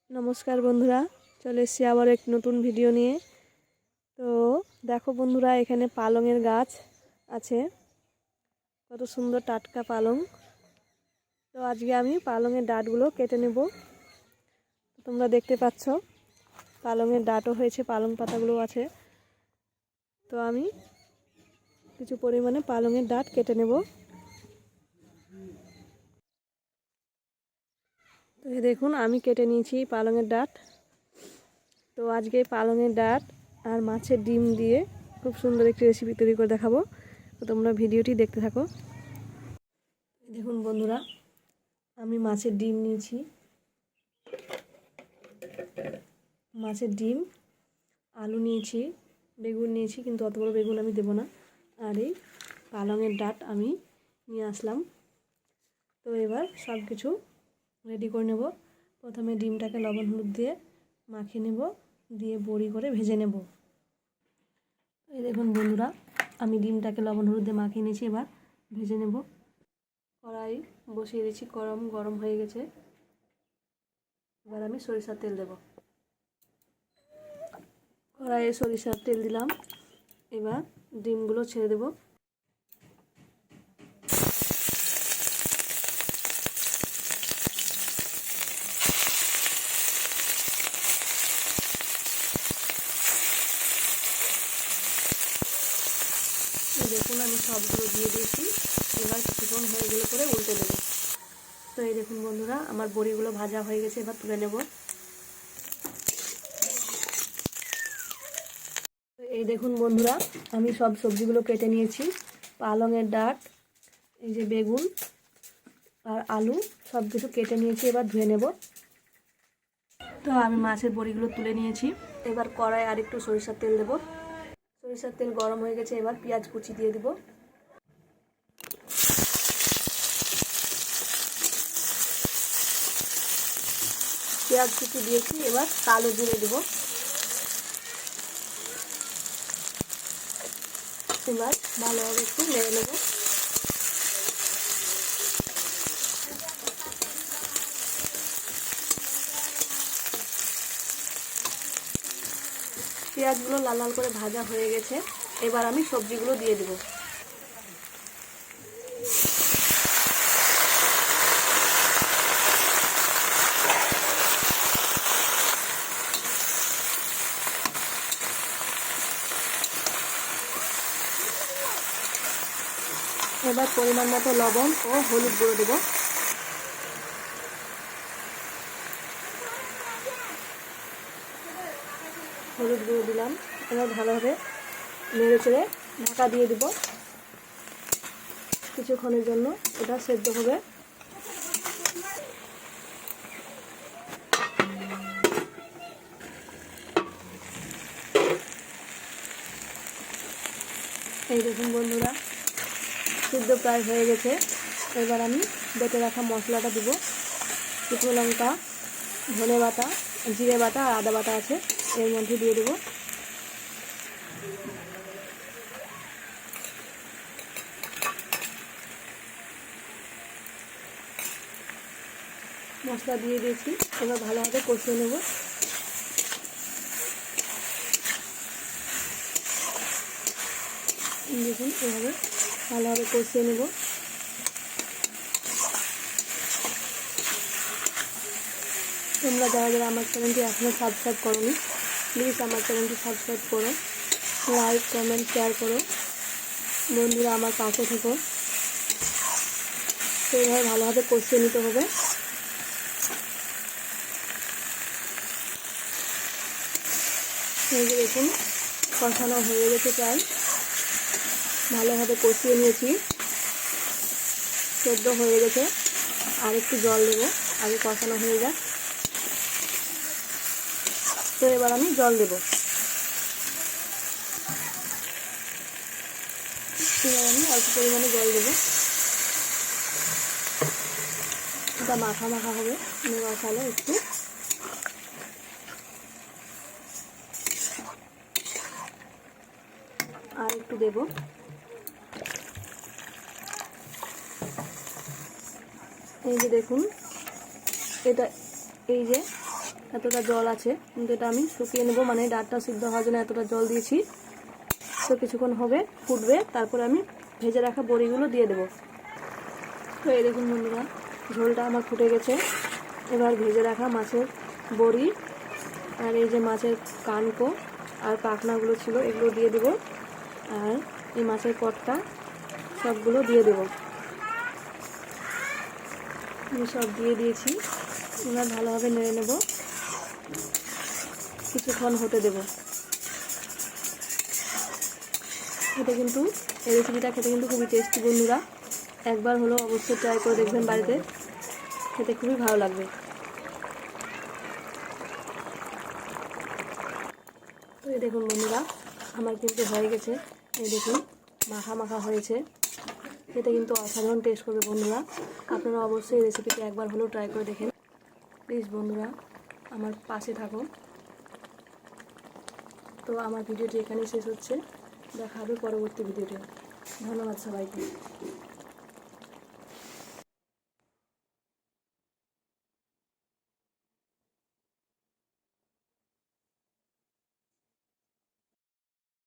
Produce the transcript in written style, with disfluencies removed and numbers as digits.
নমস্কার বন্ধুরা, চলে এসেছি আবার এক নতুন ভিডিও নিয়ে। তো দেখো বন্ধুরা, এখানে পালংয়ের গাছ আছে, কত সুন্দর টাটকা পালং। তো আজকে আমি পালংয়ের ডাঁটগুলো কেটে নেব। তোমরা দেখতে পাচ্ছ পালংয়ের ডাঁটও হয়েছে, পালং পাতাগুলো আছে। তো আমি কিছু পরিমাণে পালংয়ের ডাঁট কেটে নেব। তো এই দেখুন, আমি কেটে নিয়েছি পালংয়ের ডাঁট। তো আজকে পালংয়ের ডাঁট আর মাছের ডিম দিয়ে খুব সুন্দর একটি রেসিপি তৈরি করে দেখাবো। তো তোমরা ভিডিওটি দেখতে থাকো। দেখুন বন্ধুরা, আমি মাছের ডিম নিয়েছি, মাছের ডিম, আলু নিয়েছি, বেগুন নিয়েছি, কিন্তু অত বড় বেগুন আমি দেবো না। আর এই পালংয়ের ডাঁট আমি নিয়ে আসলাম। তো এবার সব কিছু রেডি করে নেব। প্রথমে ডিমটাকে লবণ হলুদ দিয়ে মাখিয়ে নেব, দিয়ে বড়ি করে ভেজে নেব। এই দেখুন বন্ধুরা, আমি ডিমটাকে লবণ হলুদ দিয়ে মাখিয়ে নিয়েছি, এবার ভেজে নেব। কড়াই বসিয়ে দিয়েছি, গরম হয়ে গেছে। এবার আমি সরিষার তেল দেব। কড়াইয়ে সরিষার তেল দিলাম, এবার ডিমগুলো ছেড়ে দেব। দেখুন, আমি সবগুলো দিয়ে দিয়েছি। এবার কিছুক্ষণ হয়ে গেলে পরে উল্টে দেব। তো এই দেখুন বন্ধুরা, আমার বড়িগুলো ভাজা হয়ে গেছে, এবার তুলে নেব। এই দেখুন বন্ধুরা, আমি সব সবজিগুলো কেটে নিয়েছি। পালংয়ের ডাঁট, এই যে বেগুন আর আলু, সব কিছু কেটে নিয়েছি, এবার ধুয়ে নেব। তো আমি মাছের বড়িগুলো তুলে নিয়েছি। এবার কড়াই আর একটু সরিষার তেল দেব। সরিষার তেল গরম হয়ে গেছে, এবার পেঁয়াজ কুচি দিয়ে দিব। পেঁয়াজ কুচি দিয়েছি, এবার কালো জিরে দেব। এবার ভালোভাবে একটু নেড়ে নেব। পেঁয়াজগুলো লাল লাল করে ভাজা হয়ে গেছে, এবার আমি সবজিগুলো দিয়ে দেব। এবার পরিমাণ মতো লবণ ও হলুদ গুঁড়ো দেব। হলুদ গুঁড়ো দিলাম, এবার ভালোভাবে নেড়ে চেড়ে ঢাকা দিয়ে দিব। কিছুক্ষণের জন্য এটা সেদ্ধ হবে। এই দেখুন বন্ধুরা, সিদ্ধ প্রায় হয়ে গেছে। এবার আমি বেটে রাখা মশলাটা দিব। শুকনো লঙ্কা, ধনে বাটা, জিরে বাটা আর আদা বাটা আছে, এর মধ্যে দিয়ে দেবো। মশলা দিয়ে দিয়েছি, এবার ভালোভাবে কষিয়ে নেব। দেখুন, এভাবে ভালোভাবে কষিয়ে নেব। তোমরা যারা যারা আমার চ্যানেলটি এখনও সাবস্ক্রাইব করোনি, প্লিজ আমার চ্যানেলটি সাবস্ক্রাইব করো, লাইক কমেন্ট শেয়ার করো। বন্ধুরা আমার পাশে থেকো। তো এইভাবে ভালোভাবে কষিয়ে নিতে হবে। এই যে দেখুন, কষানো হয়ে গেছে প্রায়, ভালোভাবে কষিয়ে নিয়েছি, সেদ্ধ হয়ে গেছে। আর একটু জল দেবো, আগে কষানো হয়ে যাক। তো এবার আমি জল দেব। এবার আমি অল্প পরিমাণে জল দেবো। এটা মাখা মাখা হবে, মশালা একটু। আর একটু দেব। এই যে দেখুন, এটা এই যে এতটা জল আছে, কিন্তু এটা আমি শুকিয়ে নেবো, মানে ডাঁটটা সিদ্ধ হওয়ার জন্য এতটা জল দিয়েছি। তো কিছুক্ষণ হবে, ফুটবে, তারপরে আমি ভেজে রাখা বড়িগুলো দিয়ে দেবো। তো এই দেখুন বন্ধুরা, ঝোলটা আমার ফুটে গেছে। এবার ভেজে রাখা মাছের বড়ি আর এই যে মাছের কানকো আর পাখনাগুলো ছিল এগুলো দিয়ে দেবো, আর এই মাছের কটকা সবগুলো দিয়ে দেবো। আমি সব দিয়ে দিয়েছি। এবার ভালোভাবে নেড়ে নেব, কিছুক্ষণ হতে দেব। খেতে কিন্তু এই রেসিপিটা খেতে কিন্তু খুবই টেস্টি বন্ধুরা, একবার হলেও অবশ্যই ট্রাই করে দেখবেন বাড়িতে, খেতে খুবই ভালো লাগবে। তো এই দেখুন বন্ধুরা, আমার কিন্তু হয়ে গেছে। এই দেখুন মাখা মাখা হয়েছে, খেতে কিন্তু অসাধারণ টেস্ট করবে বন্ধুরা। আপনারা অবশ্যই এই রেসিপিটি একবার হলেও ট্রাই করে দেখেন প্লিজ বন্ধুরা, আমার পাশে থাকুন। তো আমার ভিডিওটি এখানেই শেষ হচ্ছে, দেখা হবে পরবর্তী ভিডিওতে। ধন্যবাদ সবাইকে।